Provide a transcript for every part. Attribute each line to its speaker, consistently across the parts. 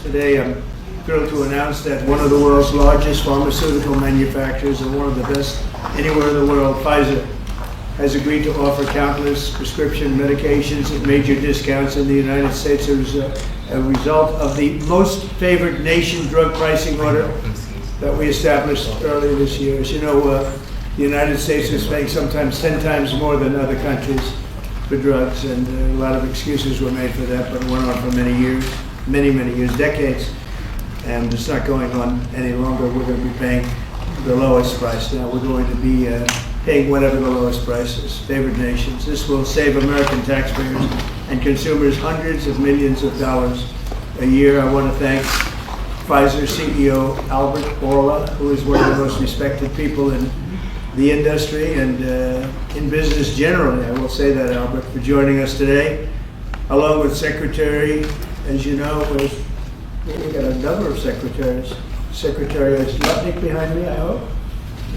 Speaker 1: Today I'm thrilled to announce that one of the world's largest pharmaceutical manufacturers and one of the best anywhere in the world, Pfizer, has agreed to offer countless prescription medications at major discounts in the United States as a result of the most favored nation drug pricing order that we established earlier this year. As you know, the United States is paying sometimes 10 times more than other countries for drugs, and a lot of excuses were made for that, but it went on for many years, many years, decades, and it's not going on any longer. We're going to be paying the lowest price now. We're going to be paying whatever the lowest price is, favored nations. This will save American taxpayers and consumers hundreds of millions of dollars a year. I want to thank Pfizer CEO Albert Bourla, who is one of the most respected people in the industry and in business generally. I will say that, Albert, for joining us today, along with Secretary, as you know, we've got a number of secretaries. Secretary is Lutnick behind me, I hope.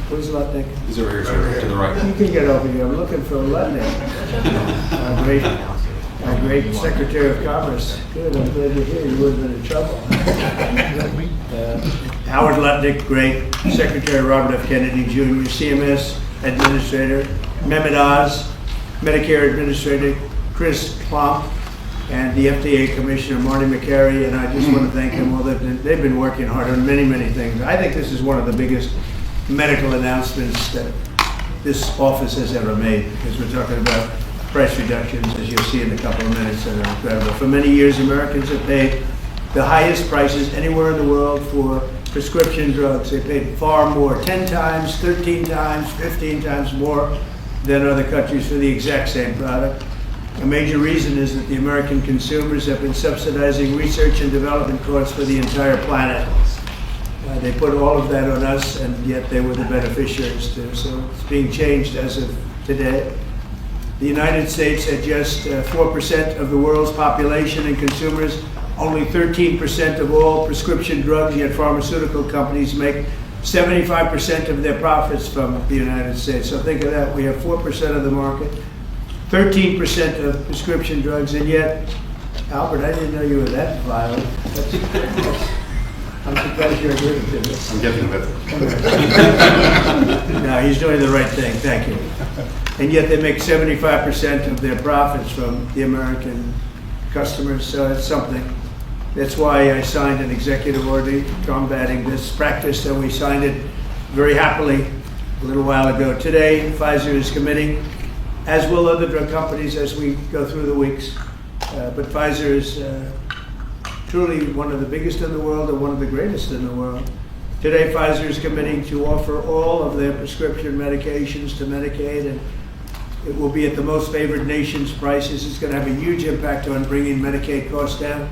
Speaker 1: Where's Lutnick?
Speaker 2: He's over here, sir, to the right.
Speaker 1: You can get over here. I'm looking for Lutnick. Our great Secretary of Commerce. Good, I'm glad you're here. You would have been in trouble. Howard Lutnick, great. Secretary Robert F. Kennedy Jr., CMS Administrator, Mehmet Oz, Medicare Administrator Chris Plump, and the FDA Commissioner Marty McCary, and I just want to thank them all. They've been working hard on many things. I think this is one of the biggest medical announcements that this office has ever made, because we're talking about price reductions, as you'll see in a couple of minutes, that are incredible. For many years, Americans have paid the highest prices anywhere in the world for prescription drugs. They paid far more, 10 times, 13 times, 15 times more than other countries for the exact same product. A major reason is that the American consumers have been subsidizing research and development costs for the entire planet. They put all of that on us, and yet they were the beneficiaries too. So it's being changed as of today. The United States at just 4% of the world's population and consumers, only 13% of all prescription drugs, yet pharmaceutical companies make 75% of their profits from the United States. So think of that. We have 4% of the market, 13% of prescription drugs, and yet, Albert, I didn't know you were that violent. I'm surprised you're agreeing to this.
Speaker 2: I'm getting with it.
Speaker 1: No, he's doing the right thing. Thank you. And yet they make 75% of their profits from the American customers, so it's something. That's why I signed an executive order combating this practice, and we signed it very happily a little while ago. Today, Pfizer is committing, as will other drug companies as we go through the weeks, but Pfizer is truly one of the biggest in the world and one of the greatest in the world. Today, Pfizer is committing to offer all of their prescription medications to Medicaid, and it will be at the most favored nation's prices. It's going to have a huge impact on bringing Medicaid costs down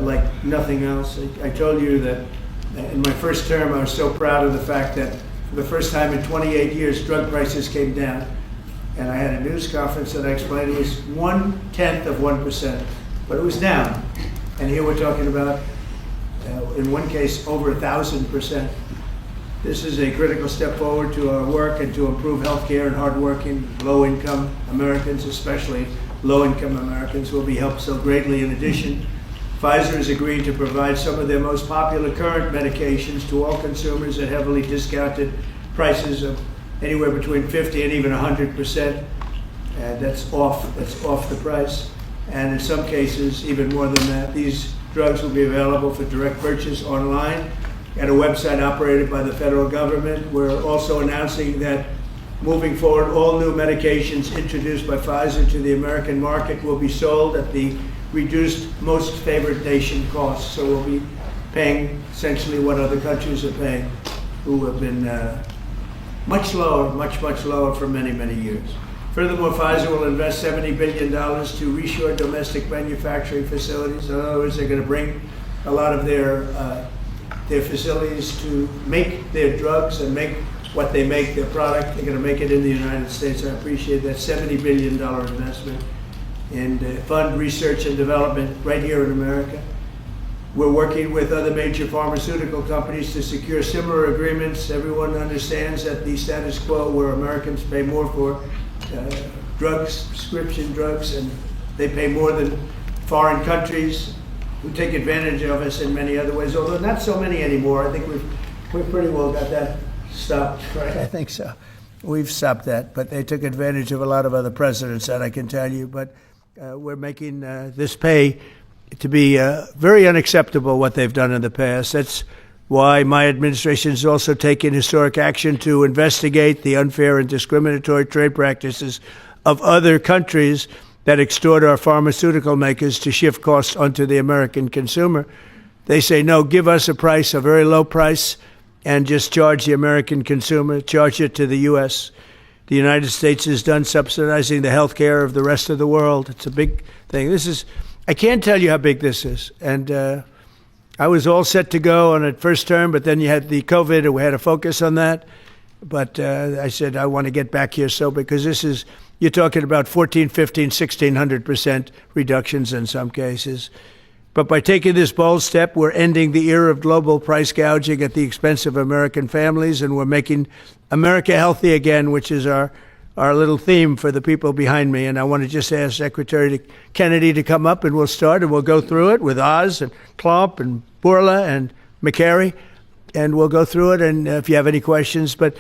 Speaker 1: like nothing else. I told you that in my first term, I was so proud of the fact that for the first time in 28 years, drug prices came down. And I had a news conference that I explained it was 1/10 of 1%, but it was down. And here we're talking about, in one case, over 1,000%. This is a critical step forward to our work and to improve healthcare, and hardworking, low-income Americans, especially low-income Americans, will be helped so greatly. In addition, Pfizer is agreeing to provide some of their most popular current medications to all consumers at heavily discounted prices of anywhere between 50 and even 100%. And that's off the price. And in some cases, even more than that. These drugs will be available for direct purchase online at a website operated by the federal government. We're also announcing that moving forward, all new medications introduced by Pfizer to the American market will be sold at the reduced most favored nation cost. So we'll be paying essentially what other countries are paying, who have been much lower for many years. Furthermore, Pfizer will invest $70 billion to reshore domestic manufacturing facilities. In other words, they're going to bring a lot of their facilities to make their drugs and make what they make, their product. They're going to make it in the United States. I appreciate that $70 billion investment and fund research and development right here in America. We're working with other major pharmaceutical companies to secure similar agreements. Everyone understands that the status quo where Americans pay more for drugs, prescription drugs, and they pay more than foreign countries, who take advantage of us in many other ways, although not so many anymore. I think we've pretty well got that stopped, right? I think so. We've stopped that, but they took advantage of a lot of other presidents, that I can tell you. But we're making this pay to be very unacceptable, what they've done in the past. That's why my administration has also taken historic action to investigate the unfair and discriminatory trade practices of other countries that extort our pharmaceutical makers to shift costs onto the American consumer. They say, no, give us a price, a very low price, and just charge the American consumer, charge it to the U.S. The United States is done subsidizing the health care of the rest of the world. It's a big thing. I can't tell you how big this is. And I was all set to go on a first term, but then you had the COVID, and we had to focus on that. But I said, I want to get back here because you're talking about 14, 15, 1,600% reductions in some cases. But by taking this bold step, we're ending the era of global price gouging at the expense of American families, and we're making America healthy again, which is our little theme for the people behind me. And I want to just ask Secretary Kennedy to come up, and we'll start, and we'll go through it with Oz and Klomp and Bourla and McCary, and we'll go through it, and if you have any questions. But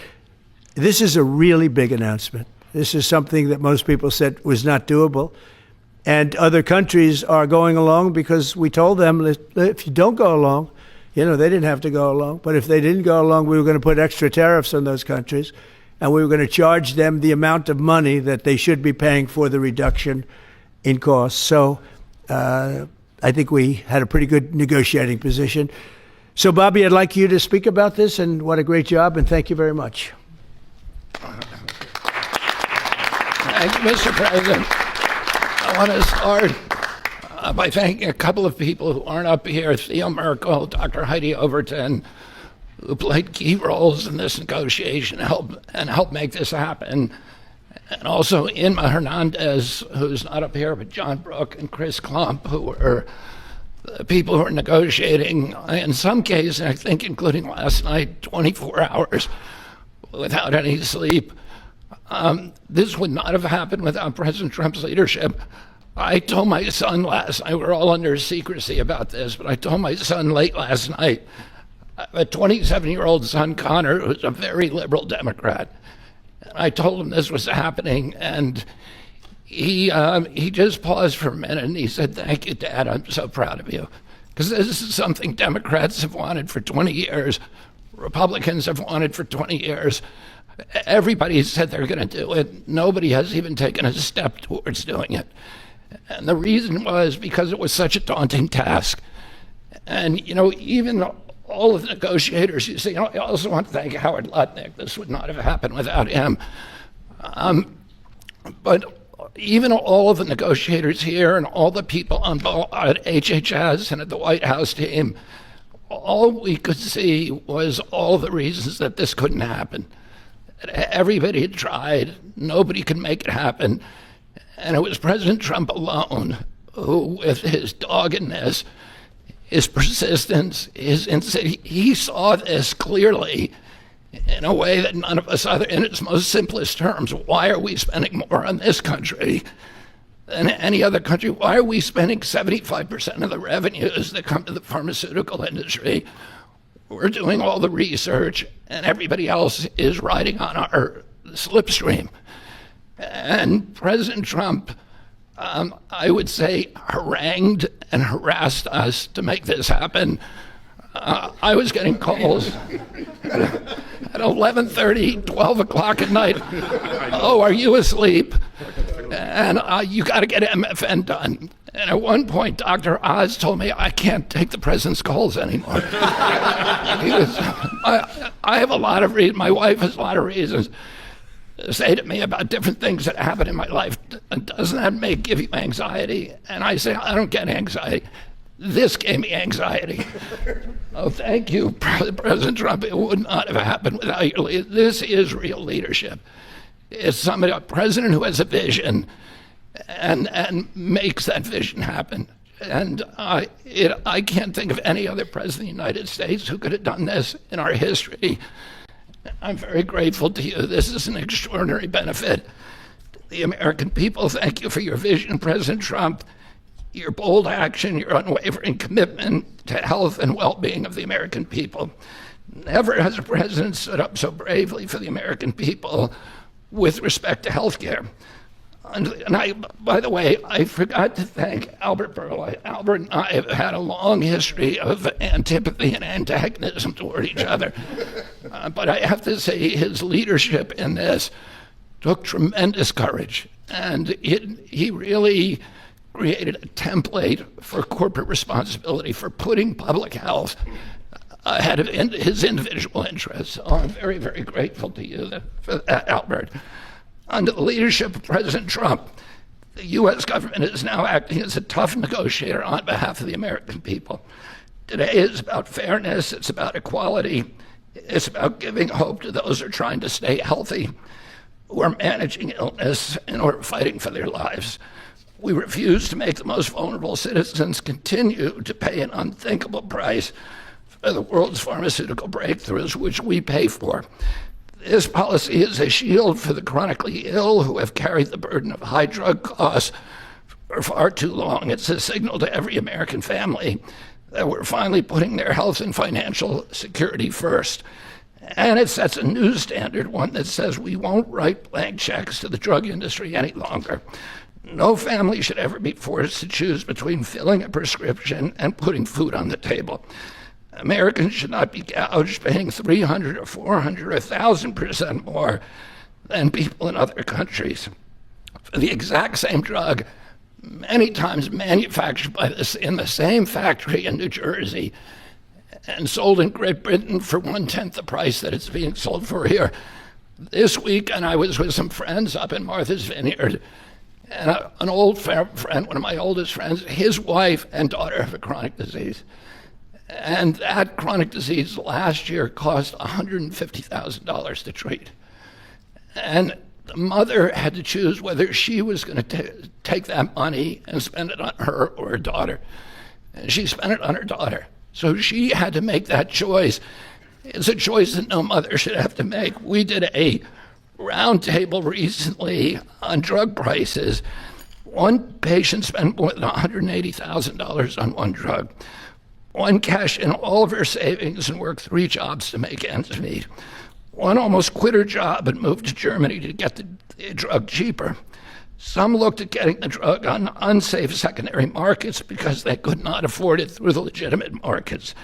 Speaker 1: this is a really big announcement. This is something that most people said was not doable. And other countries are going along because we told them that if you don't go along, they didn't have to go along. But if they didn't go along, we were going to put extra tariffs on those countries, and we were going to charge them the amount of money that they should be paying for the reduction in costs. So I think we had a pretty good negotiating position. So, Bobby, I'd like you to speak about this, and what a great job, and thank you very much.
Speaker 2: Thank you, Mr. President. I want to start by thanking a couple of people who aren't up here, Theo Merkel, Dr. Heidi Overton, who played key roles in this negotiation and helped make this happen. And also Inma Hernandez, who's not up here, but John Brook and Chris Klump, who were the people who were negotiating, in some cases, I think including last night, 24 hours without any sleep. This would not have happened without President Trump's leadership. I told my son last night, we're all under secrecy about this, but I told my son late last night, a 27-year-old son, Connor, who's a very liberal Democrat. And I told him this was happening, and he just paused for a minute, and he said, "Thank you, Dad, I'm so proud of you." Because this is something Democrats have wanted for 20 years. Republicans have wanted for 20 years. Everybody said they're going to do it. Nobody has even taken a step towards doing it. And the reason was because it was such a daunting task. And, even all of the negotiators, I also want to thank Howard Lutnick. This would not have happened without him. But even all of the negotiators here and all the people on at HHS and at the White House team, all we could see was all the reasons that this couldn't happen. Everybody had tried. Nobody could make it happen. And it was President Trump alone who, with his doggedness, his persistence, he saw this clearly in a way that none of us other, in its most simplest terms. Why are we spending more on this country than any other country? Why are we spending 75% of the revenues that come to the pharmaceutical industry? We're doing all the research, and everybody else is riding on our slipstream. And President Trump, I would say, harangued and harassed us to make this happen. I was getting calls at 11:30, 12 o'clock at night. "Oh, are you asleep? And you got to get MFN done." And at one point, Dr. Oz told me, "I can't take the president's calls anymore." I have a lot of reasons, my wife has a lot of reasons to say to me about different things that happen in my life. Doesn't that give you anxiety? And I say, I don't get anxiety. This gave me anxiety. Oh, thank you, President Trump. It would not have happened without your leadership. This is real leadership. It's a president who has a vision and makes that vision happen. And I can't think of any other president of the United States who could have done this in our history. I'm very grateful to you. This is an extraordinary benefit to the American people. Thank you for your vision, President Trump. your bold action, your unwavering commitment to health and well-being of the American people. Never has a president stood up so bravely for the American people with respect to health care. And I, by the way, I forgot to thank Albert Burla. Albert and I have had a long history of antipathy and antagonism toward each other. But I have to say his leadership in this took tremendous courage. And he really created a template for corporate responsibility, for putting public health ahead of his individual interests. So I'm very, very grateful to you for that, Albert. Under the leadership of President Trump, the U.S. government is now acting as a tough negotiator on behalf of the American people. Today is about fairness, it's about equality, it's about giving hope to those who are trying to stay healthy, who are managing illness, and who are fighting for their lives. We refuse to make the most vulnerable citizens continue to pay an unthinkable price for the world's pharmaceutical breakthroughs, which we pay for. This policy is a shield for the chronically ill who have carried the burden of high drug costs for far too long. It's a signal to every American family that we're finally putting their health and financial security first. And it sets a new standard, one that says we won't write blank checks to the drug industry any longer. No family should ever be forced to choose between filling a prescription and putting food on the table. Americans should not be gouged paying 300 or 400 or 1,000% more than people in other countries for the exact same drug, many times manufactured in the same factory in New Jersey and sold in Great Britain for 1/10 the price that it's being sold for here. This week, and I was with some friends up in Martha's Vineyard, and an old friend, one of my oldest friends, his wife and daughter have a chronic disease. And that chronic disease last year cost $150,000 to treat. And the mother had to choose whether she was going to take that money and spend it on her or her daughter. And she spent it on her daughter. So she had to make that choice. It's a choice that no mother should have to make. We did a roundtable recently on drug prices. One patient spent more than $180,000 on one drug. One cashed in all of her savings and worked 3 jobs to make ends meet. One almost quit her job and moved to Germany to get the drug cheaper. Some looked at getting the drug on unsafe secondary markets because they could not afford it through the legitimate markets.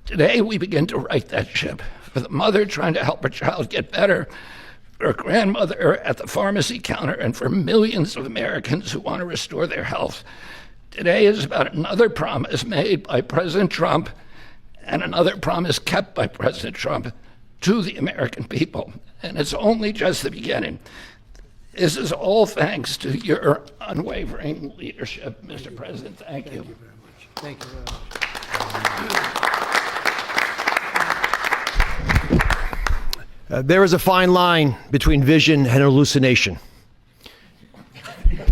Speaker 2: Today, we begin to right that ship. For the mother trying to help her child get better, for a grandmother at the pharmacy counter, and for millions of Americans who want to restore their health. Today is about another promise made by President Trump and another promise kept by President Trump to the American people. And it's only just the beginning. This is all thanks to your unwavering leadership, Mr. President. Thank you.
Speaker 1: Thank you very much. Thank you very much.
Speaker 3: There is a fine line between vision and hallucination.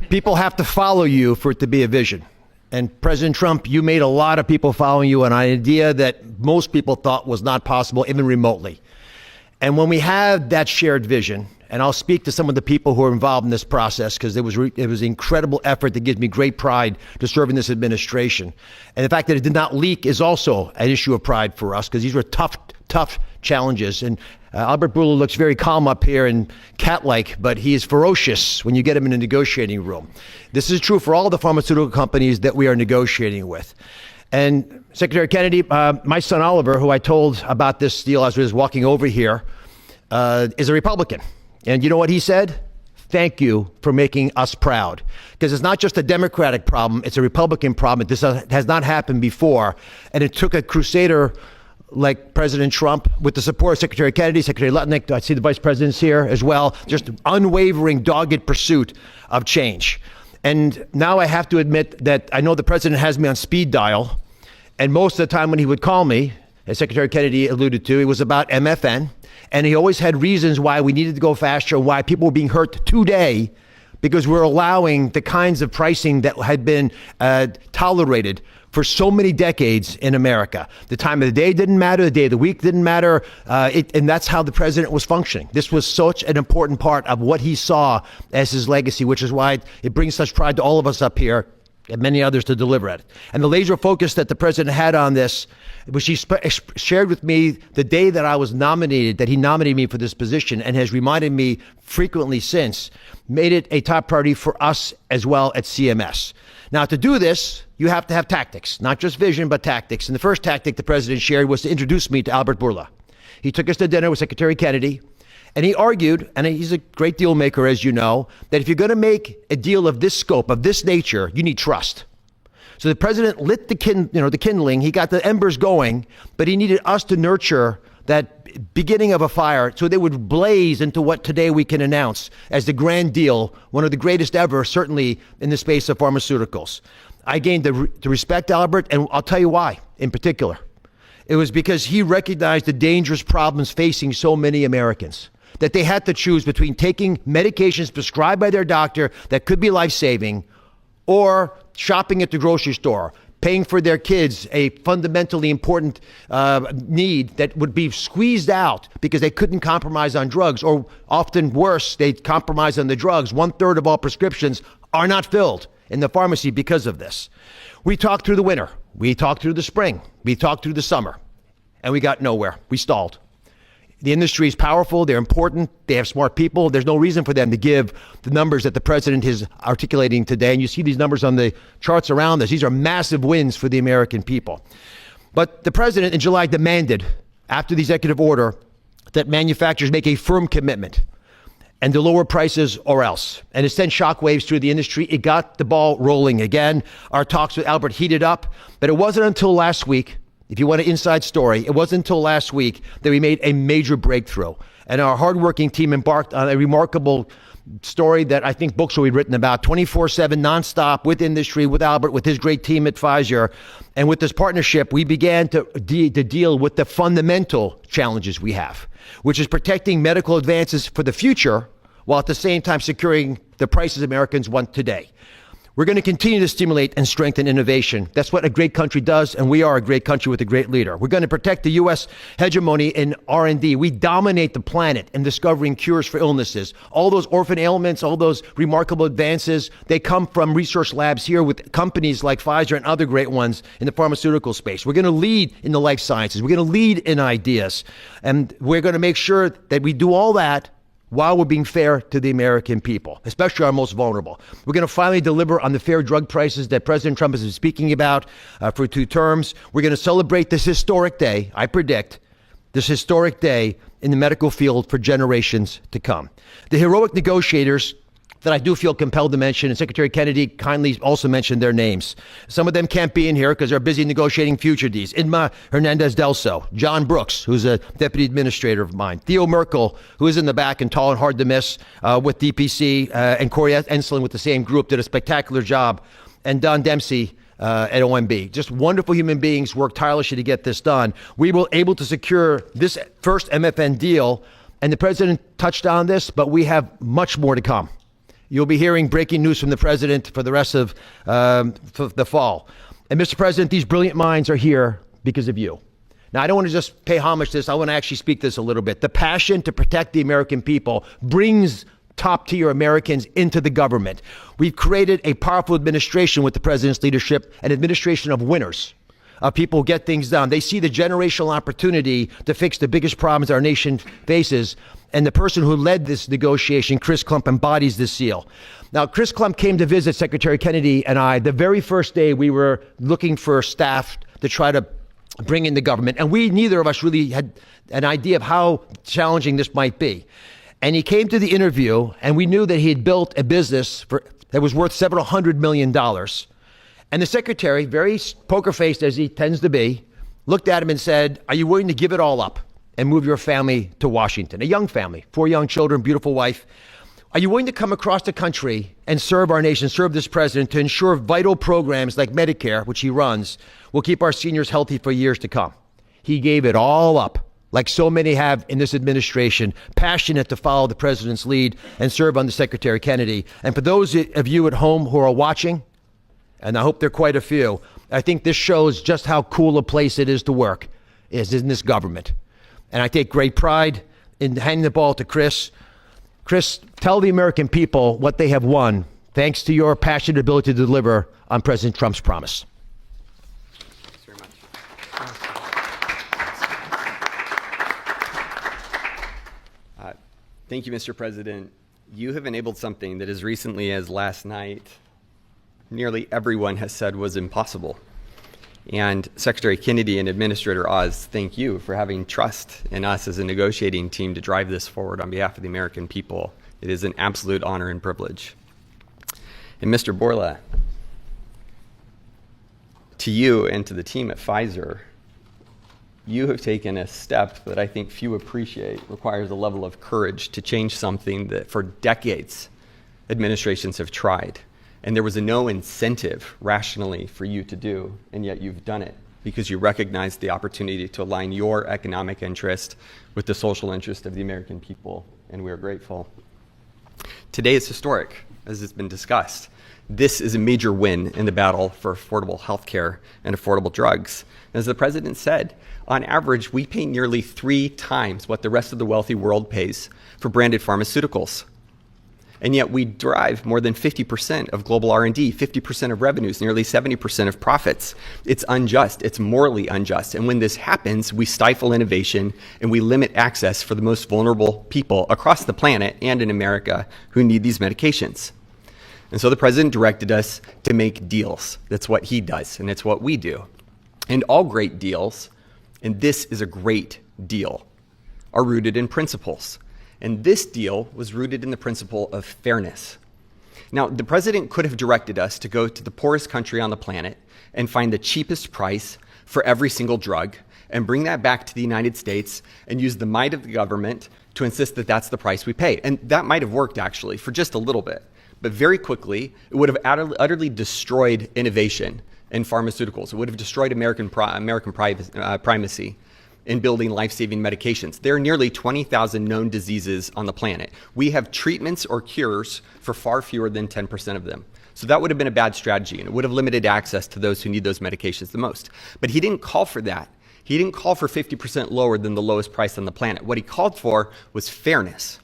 Speaker 3: People have to follow you for it to be a vision. And President Trump, you made a lot of people following you on an idea that most people thought was not possible, even remotely. And when we have that shared vision, and I'll speak to some of the people who are involved in this process because it was an incredible effort that gives me great pride to serve in this administration. And the fact that it did not leak is also an issue of pride for us because these were tough challenges. And Albert Bourla looks very calm up here and cat-like, but he is ferocious when you get him in a negotiating room. This is true for all the pharmaceutical companies that we are negotiating with. And Secretary Kennedy, my son Oliver, who I told about this deal as I was walking over here, is a Republican. And you know what he said? Thank you for making us proud. Because it's not just a Democratic problem, it's a Republican problem. This has not happened before. And it took a crusader like President Trump, with the support of Secretary Kennedy, Secretary Lutnick, I see the vice presidents here as well, just unwavering, dogged pursuit of change. And now I have to admit that I know the president has me on speed dial, and most of the time when he would call me, as Secretary Kennedy alluded to, it was about MFN, and he always had reasons why we needed to go faster, why people were being hurt today, because we're allowing the kinds of pricing that had been tolerated for so many decades in America. The time of the day didn't matter, the day of the week didn't matter, and that's how the president was functioning. This was such an important part of what he saw as his legacy, which is why it brings such pride to all of us up here and many others to deliver it. And the laser focus that the president had on this, which he shared with me the day that I was nominated, that he nominated me for this position, and has reminded me frequently since, made it a top priority for us as well at CMS. Now, to do this, you have to have tactics, not just vision, but tactics. And the first tactic the president shared was to introduce me to Albert Bourla. He took us to dinner with Secretary Kennedy, and he argued, and he's a great deal maker, as you know, that if you're going to make a deal of this scope, of this nature, you need trust. So the president lit the kindling. He got the embers going, but he needed us to nurture that beginning of a fire so they would blaze into what today we can announce as the grand deal, one of the greatest ever, certainly in the space of pharmaceuticals. I gained to respect Albert, and I'll tell you why in particular. It was because he recognized the dangerous problems facing so many Americans, that they had to choose between taking medications prescribed by their doctor that could be life-saving or shopping at the grocery store, paying for their kids a fundamentally important need that would be squeezed out because they couldn't compromise on drugs, or often worse, they compromise on the drugs. 1/3 of all prescriptions are not filled in the pharmacy because of this. We talked through the winter. We talked through the spring. We talked through the summer. And we got nowhere. We stalled. The industry is powerful. They're important. They have smart people. There's no reason for them to give the numbers that the president is articulating today. And you see these numbers on the charts around us. These are massive wins for the American people. But the president in July demanded, after the executive order, that manufacturers make a firm commitment and to lower prices or else. And it sent shockwaves through the industry. It got the ball rolling again. Our talks with Albert heated up, but it wasn't until last week, if you want an inside story, it wasn't until last week that we made a major breakthrough. And our hardworking team embarked on a remarkable story that I think books will be written about, 24/7 nonstop with industry, with Albert, with his great team at Pfizer. And with this partnership, we began to deal with the fundamental challenges we have, which is protecting medical advances for the future while at the same time securing the prices Americans want today. We're going to continue to stimulate and strengthen innovation. That's what a great country does, and we are a great country with a great leader. We're going to protect the U.S. hegemony in R&D. We dominate the planet in discovering cures for illnesses. All those orphan ailments, all those remarkable advances, they come from research labs here with companies like Pfizer and other great ones in the pharmaceutical space. We're going to lead in the life sciences. We're going to lead in ideas, and we're going to make sure that we do all that while we're being fair to the American people, especially our most vulnerable. We're going to finally deliver on the fair drug prices that President Trump has been speaking about for 2 terms. We're going to celebrate this historic day, I predict, this historic day in the medical field for generations to come. The heroic negotiators that I do feel compelled to mention, and Secretary Kennedy kindly also mentioned their names. Some of them can't be in here because they're busy negotiating future deals. Inma Hernandez-Delso, John Brooks, who's a deputy administrator of mine, Theo Merkel, who is in the back and tall and hard to miss with DPC, and Corey Ensslin with the same group, did a spectacular job, and Don Dempsey at OMB. Just wonderful human beings, worked tirelessly to get this done. We were able to secure this first MFN deal, and the president touched on this, but we have much more to come. You'll be hearing breaking news from the president for the rest of the fall. And Mr. President, these brilliant minds are here because of you. Now, I don't want to just pay homage to this. I want to actually speak this a little bit. The passion to protect the American people brings top-tier Americans into the government. We've created a powerful administration with the president's leadership, an administration of winners. People who get things done. They see the generational opportunity to fix the biggest problems our nation faces. And the person who led this negotiation, Chris Klump, embodies this seal. Now, Chris Klump came to visit Secretary Kennedy and I the very first day we were looking for staff to try to bring in the government. And neither of us really had an idea of how challenging this might be. And he came to the interview, and we knew that he had built a business that was worth several $100 million. And the secretary, very poker-faced as he tends to be, looked at him and said, "Are you willing to give it all up and move your family to Washington?" A young family, 4 young children, beautiful wife. "Are you willing to come across the country and serve our nation, serve this president to ensure vital programs like Medicare, which he runs, will keep our seniors healthy for years to come?" He gave it all up, like so many have in this administration, passionate to follow the president's lead and serve under Secretary Kennedy. And for those of you at home who are watching, and I hope there are quite a few, I think this shows just how cool a place it is to work, is in this government. And I take great pride in handing the ball to Chris. Chris, tell the American people what they have won thanks to your passionate ability to deliver on President Trump's promise.
Speaker 4: Thanks very much. Thank you, Mr. President. You have enabled something that as recently as last night, nearly everyone has said was impossible. And Secretary Kennedy and Administrator Oz, thank you for having trust in us as a negotiating team to drive this forward on behalf of the American people. It is an absolute honor and privilege. And Mr. Borla, to you and to the team at Pfizer, you have taken a step that I think few appreciate, requires a level of courage to change something that for decades administrations have tried. And there was no incentive rationally for you to do, and yet you've done it because you recognize the opportunity to align your economic interest with the social interest of the American people, and we are grateful. Today is historic, as has been discussed. This is a major win in the battle for affordable health care and affordable drugs. As the president said, on average, we pay nearly 3 times what the rest of the wealthy world pays for branded pharmaceuticals. And yet we derive more than 50% of global R&D, 50% of revenues, nearly 70% of profits. It's unjust. It's morally unjust. And when this happens, we stifle innovation and we limit access for the most vulnerable people across the planet and in America who need these medications. And so the president directed us to make deals. That's what he does, and it's what we do. And all great deals, and this is a great deal, are rooted in principles. And this deal was rooted in the principle of fairness. Now, the president could have directed us to go to the poorest country on the planet and find the cheapest price for every single drug and bring that back to the United States and use the might of the government to insist that that's the price we pay. And that might have worked, actually, for just a little bit. But very quickly, it would have utterly destroyed innovation in pharmaceuticals. It would have destroyed American primacy in building life-saving medications. There are nearly 20,000 known diseases on the planet. We have treatments or cures for far fewer than 10% of them. So that would have been a bad strategy, and it would have limited access to those who need those medications the most. But he didn't call for that. He didn't call for 50% lower than the lowest price on the planet. What he called for was fairness.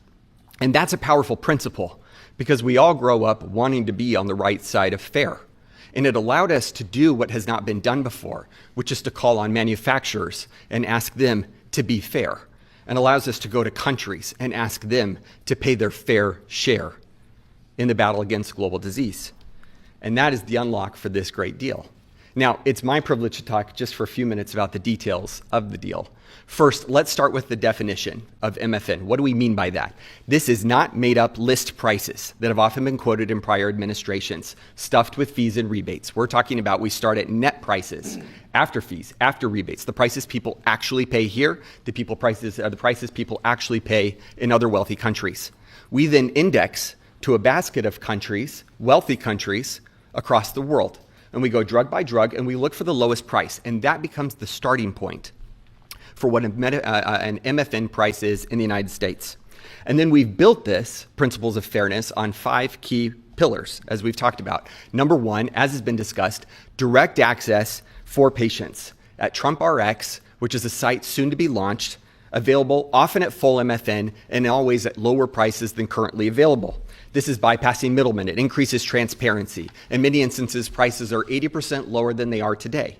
Speaker 4: And that's a powerful principle, because we all grow up wanting to be on the right side of fair. And it allowed us to do what has not been done before, which is to call on manufacturers and ask them to be fair, and allows us to go to countries and ask them to pay their fair share in the battle against global disease. And that is the unlock for this great deal. Now, it's my privilege to talk just for a few minutes about the details of the deal. First, let's start with the definition of MFN. What do we mean by that? This is not made-up list prices that have often been quoted in prior administrations, stuffed with fees and rebates. We're talking about we start at net prices, after fees, after rebates, the prices people actually pay here, the prices people actually pay in other wealthy countries. We then index to a basket of countries, wealthy countries, across the world. And we go drug by drug, and we look for the lowest price. And that becomes the starting point for what an MFN price is in the United States. And then we've built this principles of fairness on 5 key pillars, as we've talked about. Number 1, as has been discussed, direct access for patients at Trump RX, which is a site soon to be launched, available often at full MFN and always at lower prices than currently available. This is bypassing middlemen. It increases transparency. In many instances, prices are 80% lower than they are today.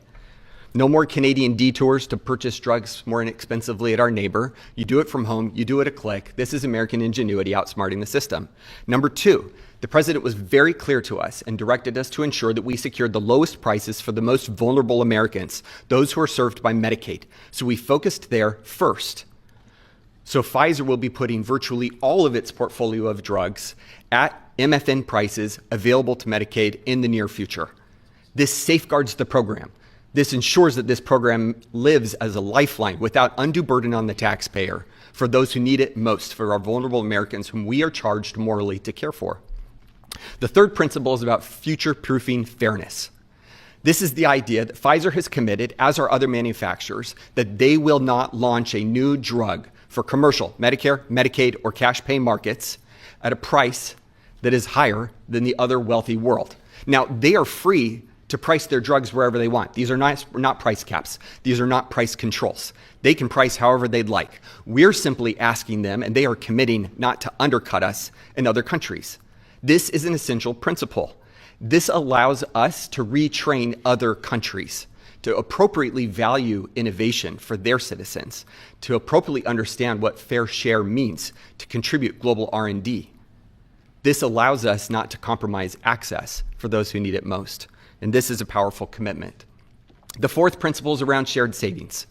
Speaker 4: No more Canadian detours to purchase drugs more inexpensively at our neighbor. You do it from home. You do it a click. This is American ingenuity outsmarting the system. Number 2, the president was very clear to us and directed us to ensure that we secured the lowest prices for the most vulnerable Americans, those who are served by Medicaid. So we focused there first. So Pfizer will be putting virtually all of its portfolio of drugs at MFN prices available to Medicaid in the near future. This safeguards the program. This ensures that this program lives as a lifeline without undue burden on the taxpayer for those who need it most, for our vulnerable Americans whom we are charged morally to care for. The third principle is about future-proofing fairness. This is the idea that Pfizer has committed, as are other manufacturers, that they will not launch a new drug for commercial, Medicare, Medicaid, or cash pay markets at a price that is higher than the other wealthy world. Now, they are free to price their drugs wherever they want. These are not price caps. These are not price controls. They can price however they'd like. We're simply asking them, and they are committing not to undercut us in other countries. This is an essential principle. This allows us to retrain other countries to appropriately value innovation for their citizens, to appropriately understand what fair share means to contribute global R&D. This allows us not to compromise access for those who need it most. And this is a powerful commitment. The fourth principle is around shared savings.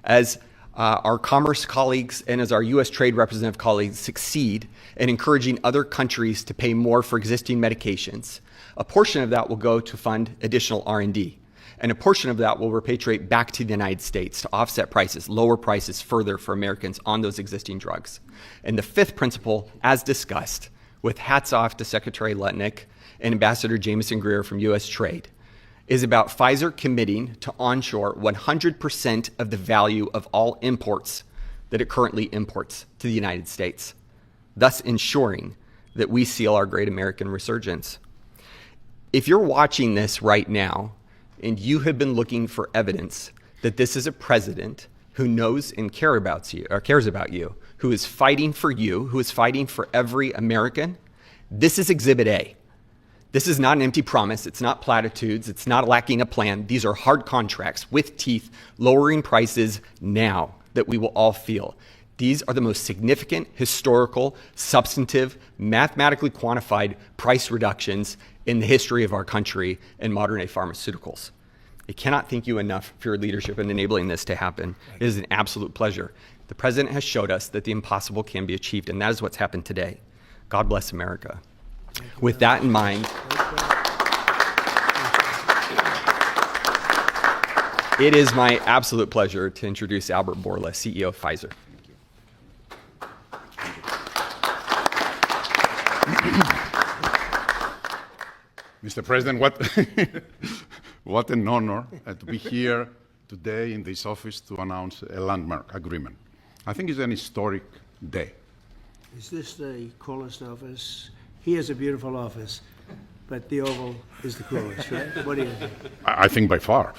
Speaker 4: As our commerce colleagues and as our U.S. trade representative colleagues succeed in encouraging other countries to pay more for existing medications, a portion of that will go to fund additional R&D. And a portion of that will repatriate back to the United States to offset prices, lower prices further for Americans on those existing drugs. And the fifth principle, as discussed, with hats off to Secretary Lutnick and Ambassador Jameson Greer from U.S. Trade, is about Pfizer committing to onshore 100% of the value of all imports that it currently imports to the United States, thus ensuring that we seal our great American resurgence. If you're watching this right now and you have been looking for evidence that this is a president who knows and cares about you, who is fighting for you, who is fighting for every American, this is Exhibit A. This is not an empty promise. It's not platitudes. It's not lacking a plan. These are hard contracts with teeth, lowering prices now that we will all feel. These are the most significant, historical, substantive, mathematically quantified price reductions in the history of our country in modern-day pharmaceuticals. I cannot thank you enough for your leadership in enabling this to happen. It is an absolute pleasure. The president has showed us that the impossible can be achieved, and that is what's happened today. God bless America. With that in mind, it is my absolute pleasure to introduce Albert Bourla, CEO of Pfizer.
Speaker 5: Mr. President, what an honor to be here today in this office to announce a landmark agreement. I think it's an historic day.
Speaker 1: Is this the coolest office? He has a beautiful office, but the Oval is the coolest, right? What do you think?
Speaker 5: I think by far.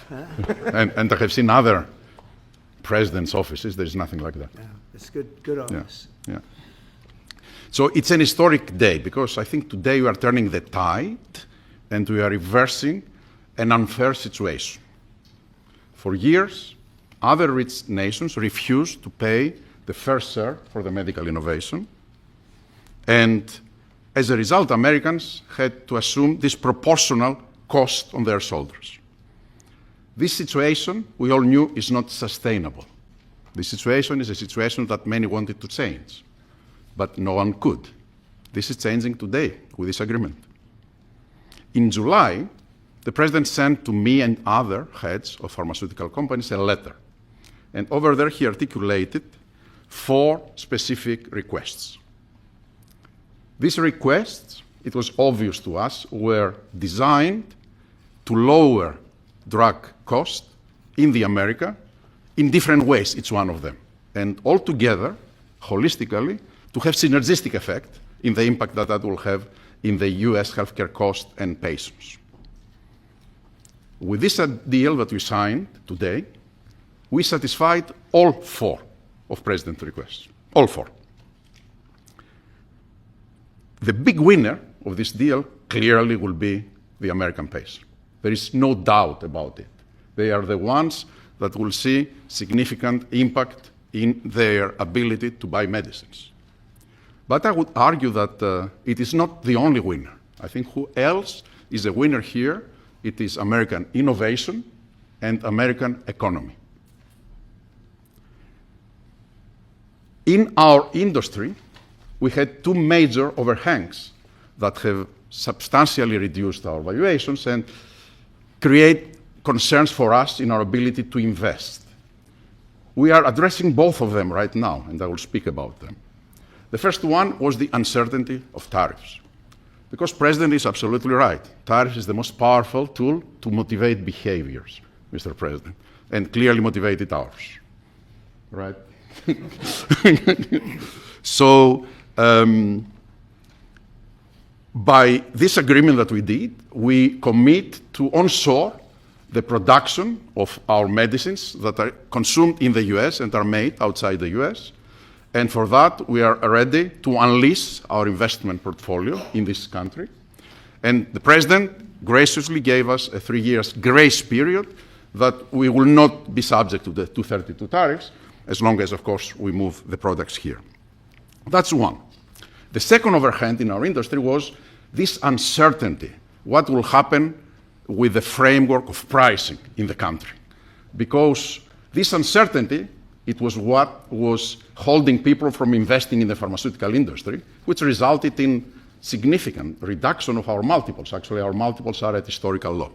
Speaker 5: And I have seen other presidents' offices. There's nothing like that.
Speaker 1: Yeah, it's good office.
Speaker 5: Yeah. So it's an historic day because I think today we are turning the tide and we are reversing an unfair situation. For years, other rich nations refused to pay the fair share for the medical innovation. And as a result, Americans had to assume disproportional cost on their shoulders. This situation, we all knew, is not sustainable. This situation is a situation that many wanted to change, but no one could. This is changing today with this agreement. In July, the president sent to me and other heads of pharmaceutical companies a letter. And over there, he articulated 4 specific requests. These requests, it was obvious to us, were designed to lower drug cost in the America in different ways, each one of them. And altogether, holistically, to have synergistic effect in the impact that that will have in the US healthcare cost and patients. With this deal that we signed today, we satisfied all 4 of President's requests, all 4. The big winner of this deal clearly will be the American patient. There is no doubt about it. They are the ones that will see significant impact in their ability to buy medicines. But I would argue that it is not the only winner. I think who else is a winner here? It is American innovation and American economy. In our industry, we had 2 major overhangs that have substantially reduced our valuations and create concerns for us in our ability to invest. We are addressing both of them right now, and I will speak about them. The first one was the uncertainty of tariffs. Because President is absolutely right. Tariffs is the most powerful tool to motivate behaviors, Mr. President, and clearly motivated ours, right? So, by this agreement that we did, we commit to onshore the production of our medicines that are consumed in the US and are made outside the US, And for that, we are ready to unleash our investment portfolio in this country. And the President graciously gave us a 3-year grace period that we will not be subject to the 232 tariffs, as long as, of course, we move the products here. That's one. The second overhang in our industry was this uncertainty. What will happen with the framework of pricing in the country? Because this uncertainty, it was what was holding people from investing in the pharmaceutical industry, which resulted in significant reduction of our multiples. Actually, our multiples are at historical low.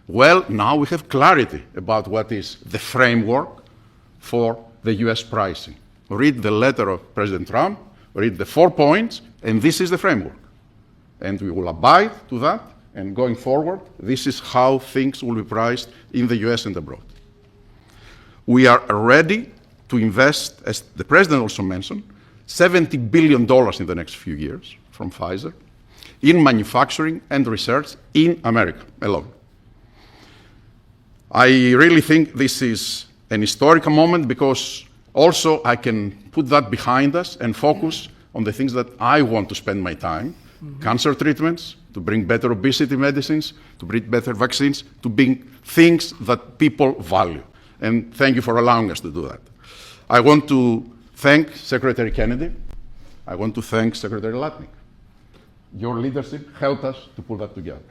Speaker 5: Well, now we have clarity about what is the framework for the US pricing. Read the letter of President Trump, read the 4 points, and this is the framework. And we will abide to that, and going forward, this is how things will be priced in the US and abroad. We are ready to invest, as the President also mentioned, $70 billion in the next few years from Pfizer in manufacturing and research in America alone. I really think this is an historical moment because also I can put that behind us and focus on the things that I want to spend my time, cancer treatments, to bring better obesity medicines, to bring better vaccines, to bring things that people value. And thank you for allowing us to do that. I want to thank Secretary Kennedy. I want to thank Secretary Latnik. Your leadership helped us to pull that together.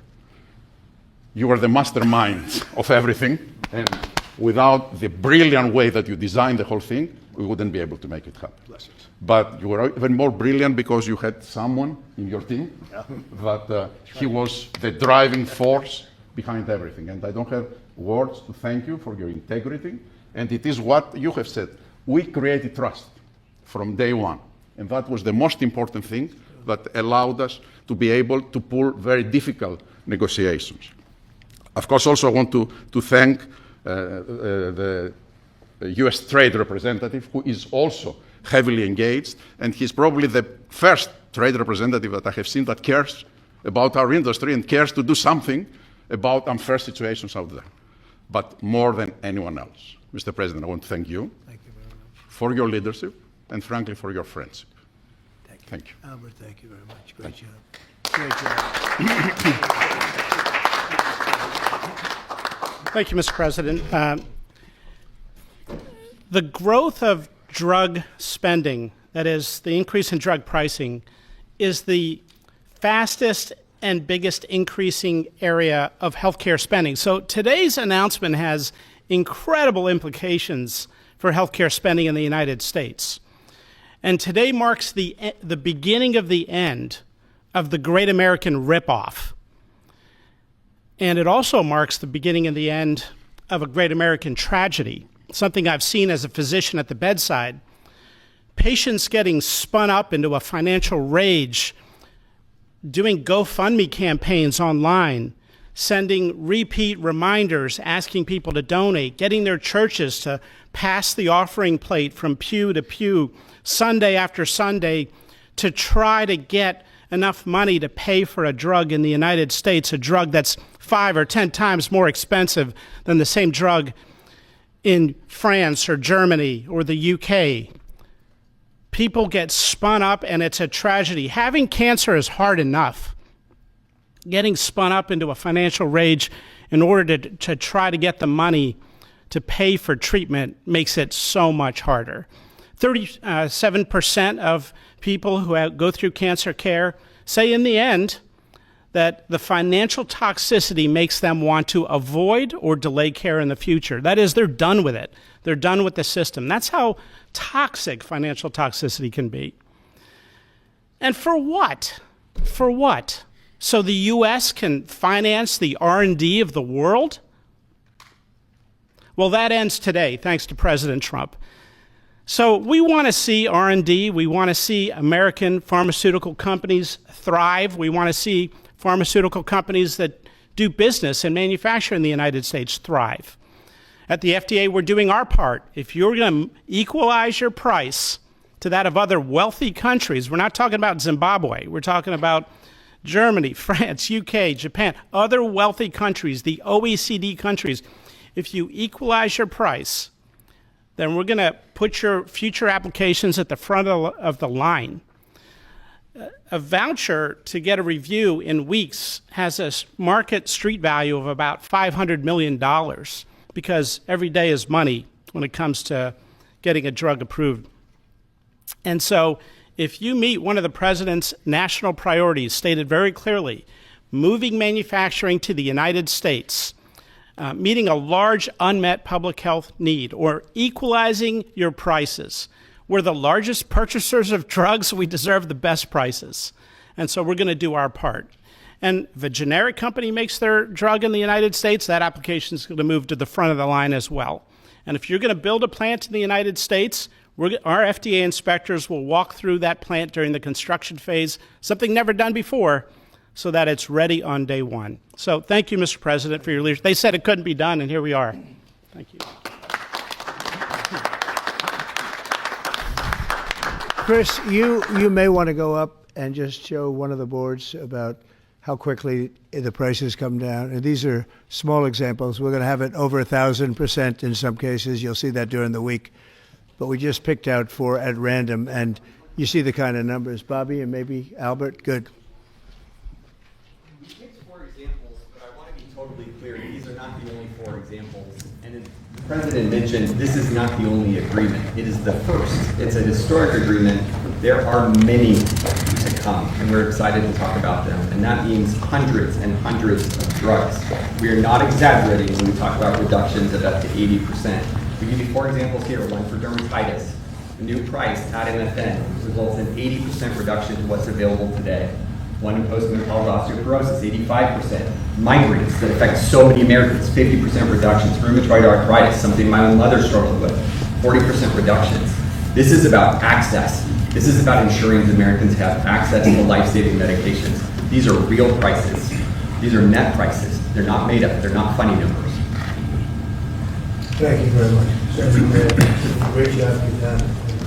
Speaker 5: You are the mastermind of everything, and without the brilliant way that you designed the whole thing, we wouldn't be able to make it happen. But you were even more brilliant because you had someone in your team that he was the driving force behind everything. And I don't have words to thank you for your integrity. And it is what you have said. We created trust from day one. And that was the most important thing that allowed us to be able to pull very difficult negotiations. Of course, also I want to thank the US trade representative, who is also heavily engaged, and he's probably the first trade representative that I have seen that cares about our industry and cares to do something about unfair situations out there, but more than anyone else. Mr. President, I want to thank you, for your leadership and, frankly, for your friendship. Thank you.
Speaker 1: Albert, thank you very much. Great job. Great job.
Speaker 6: Thank you, Mr. President. The growth of drug spending, that is, the increase in drug pricing, is the fastest and biggest increasing area of healthcare spending. So today's announcement has incredible implications for healthcare spending in the United States. And today marks the beginning of the end of the Great American Ripoff. And it also marks the beginning and the end of a great American tragedy, something I've seen as a physician at the bedside. Patients getting spun up into a financial rage, doing GoFundMe campaigns online, sending repeat reminders, asking people to donate, getting their churches to pass the offering plate from pew to pew, Sunday after Sunday, to try to get enough money to pay for a drug in the United States, a drug that's 5 or 10 times more expensive than the same drug in France or Germany or the UK. People get spun up, and it's a tragedy. Having cancer is hard enough. Getting spun up into a financial rage in order to try to get the money to pay for treatment makes it so much harder. 37% of people who go through cancer care say in the end that the financial toxicity makes them want to avoid or delay care in the future. That is, they're done with it. They're done with the system. That's how toxic financial toxicity can be. And for what? For what? So the U.S. can finance the R&D of the world? Well, that ends today, thanks to President Trump. So we want to see R&D. We want to see American pharmaceutical companies thrive. We want to see pharmaceutical companies that do business and manufacture in the United States thrive. At the FDA, we're doing our part. If you're going to equalize your price to that of other wealthy countries, we're not talking about Zimbabwe. We're talking about Germany, France, UK, Japan, other wealthy countries, the OECD countries. If you equalize your price, then we're going to put your future applications at the front of the line. A voucher to get a review in weeks has a market street value of about $500 million because every day is money when it comes to getting a drug approved. And so if you meet one of the president's national priorities stated very clearly, moving manufacturing to the United States, meeting a large unmet public health need, or equalizing your prices. We're the largest purchasers of drugs. We deserve the best prices. And so we're going to do our part. And if a generic company makes their drug in the United States, that application is going to move to the front of the line as well. And if you're going to build a plant in the United States, our FDA inspectors will walk through that plant during the construction phase, something never done before, so that it's ready on day one. So thank you, Mr. President, for your leadership. They said it couldn't be done, and here we are. Thank you.
Speaker 1: Chris, you may want to go up and just show one of the boards about how quickly the prices come down. And these are small examples. We're going to have it over 1,000% in some cases. You'll see that during the week. But we just picked out 4 at random, and you see the kind of numbers. Bobby and maybe Albert, good.
Speaker 4: We picked 4 examples, but I want to be totally clear. These are not the only 4 examples. And the President mentioned this is not the only agreement. It is the first. It's a historic agreement. There are many to come, and we're excited to talk about them. And that means hundreds and hundreds of drugs. We are not exaggerating when we talk about reductions of up to 80%. We give you 4 examples here. One for dermatitis. The new price, MFN, results in 80% reduction to what's available today. One in postmenopausal osteoporosis, 85%. Migraines that affect so many Americans, 50% reductions. Rheumatoid arthritis, something my own mother struggled with, 40% reductions. This is about access. This is about ensuring that Americans have access to life-saving medications. These are real prices. These are net prices. They're not made up. They're not funny numbers.
Speaker 1: Thank you very much. Great job you've done.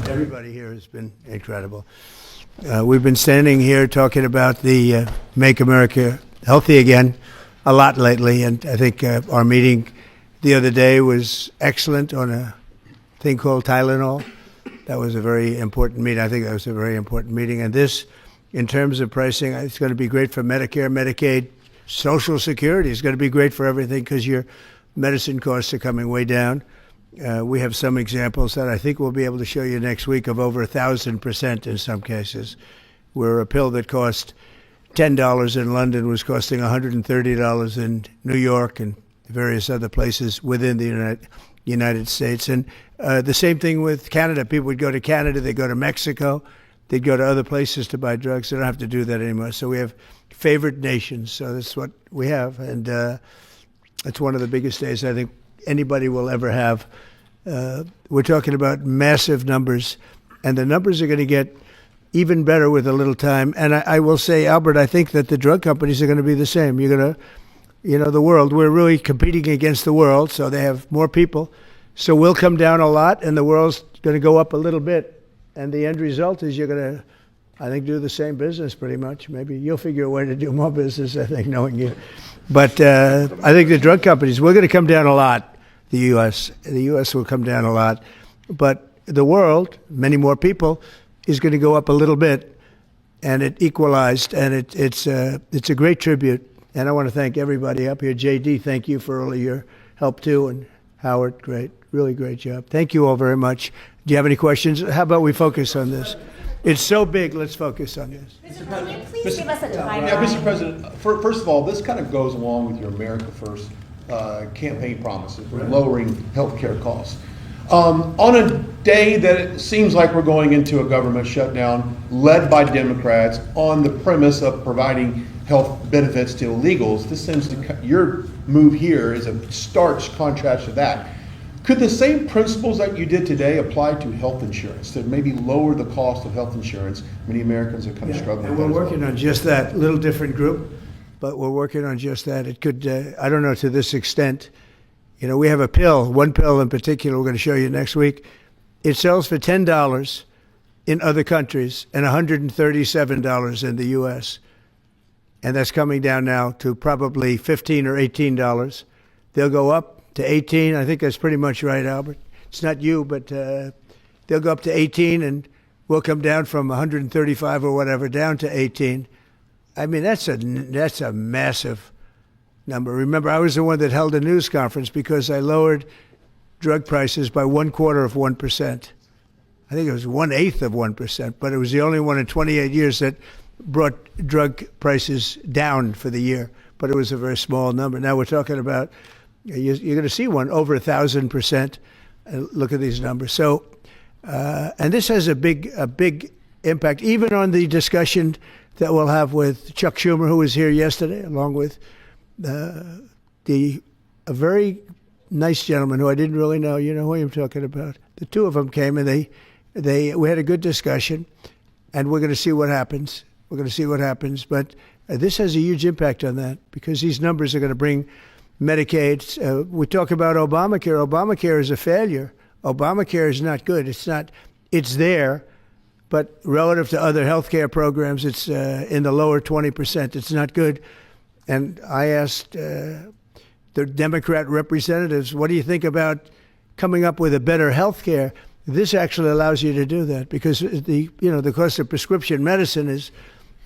Speaker 1: Everybody here has been incredible. We've been standing here talking about the Make America Healthy Again a lot lately, and I think our meeting the other day was excellent on a thing called Tylenol. That was a very important meeting. I think that was a very important meeting. And this, in terms of pricing, it's going to be great for Medicare, Medicaid, Social Security. It's going to be great for everything because your medicine costs are coming way down. We have some examples that I think we'll be able to show you next week of over 1,000% in some cases, where a pill that cost $10 in London was costing $130 in New York and various other places within the United States. And the same thing with Canada. People would go to Canada, they'd go to Mexico, they'd go to other places to buy drugs. They don't have to do that anymore. So we have favored nations. So that's what we have. And it's one of the biggest days I think anybody will ever have. We're talking about massive numbers, and the numbers are going to get even better with a little time. And I will say, Albert, I think that the drug companies are going to be the same. You're going to, the world, we're really competing against the world, so they have more people. So we'll come down a lot, and the world's going to go up a little bit. And the end result is you're going to, I think, do the same business pretty much. Maybe you'll figure a way to do more business, I think, knowing you. But I think the drug companies, we're going to come down a lot. The U.S. will come down a lot. But the world, many more people, is going to go up a little bit. And it equalized, and it's a great tribute. And I want to thank everybody up here. J.D., thank you for all of your help, too. And Howard, great, really great job. Thank you all very much. Do you have any questions? How about we focus on this? It's so big, let's focus on this.
Speaker 7: Mr. President, can you please give us a timeline?
Speaker 8: Yeah, Mr. President, first of all, this kind of goes along with your America First campaign promises for lowering health care costs. On a day that it seems like we're going into a government shutdown led by Democrats on the premise of providing health benefits to illegals, this seems to, your move here is a stark contrast to that. Could the same principles that you did today apply to health insurance, to maybe lower the cost of health insurance? Many Americans are kind of struggling with that.
Speaker 1: And we're working on just that, little different group, but we're working on just that. It could, I don't know to this extent. We have a pill, one pill in particular we're going to show you next week. It sells for $10 in other countries and $137 in the U.S. And that's coming down now to probably $15 or $18. They'll go up to 18. I think that's pretty much right, Albert. it's not you, but they'll go up to 18 and we'll come down from 135 or whatever down to 18. I mean, that's a massive number. Remember, I was the one that held a news conference because I lowered drug prices by 1/4%. I think it was 1/8 of 1%, but it was the only one in 28 years that brought drug prices down for the year. But it was a very small number. Now we're talking about, you're going to see one over 1,000%. Look at these numbers. So, and this has a big impact, even on the discussion that we'll have with Chuck Schumer, who was here yesterday, along with a very nice gentleman who I didn't really know. You know who I'm talking about. The two of them came and we had a good discussion, and we're going to see what happens. We're going to see what happens. But this has a huge impact on that because these numbers are going to bring Medicaid. We talk about Obamacare. Obamacare is a failure. Obamacare is not good. It's there, but relative to other health care programs, it's in the lower 20%. It's not good. And I asked the Democrat representatives, what do you think about coming up with a better health care? This actually allows you to do that because the cost of prescription medicine is